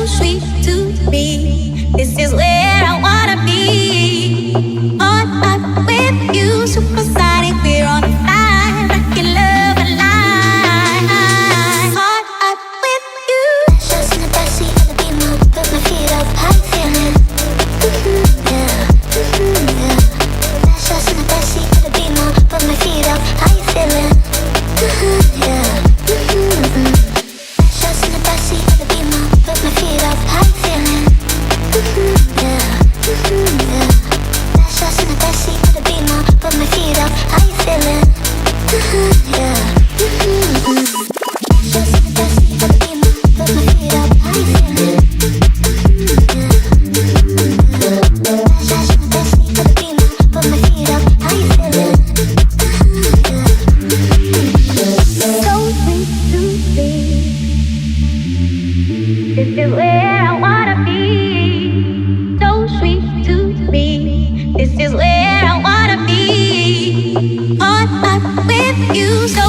sweet to me. This is where I wanna be. On up with you, supersonic. We're on fire, rockin' love alive. On up with you. Just in the backseat of the Beamer, put my feet up. How you feeling? Yeah, yeah. Just in the backseat of the Beamer, put my feet up. How you feeling? Yeah. Just in the backseat of the Beamer, put my feet up. How you feeling? Yeah, yeah. Just in the backseat of the Beamer, put my feet up. How you feeling? Yeah. Just in the backseat of the Beamer, put my feet up. How you feeling? Just in the backseat of the Beamer, put my feet up. How you feeling? So sweet to me. This is where I wanna be. So sweet to me. This is where I wanna be. On up with you. So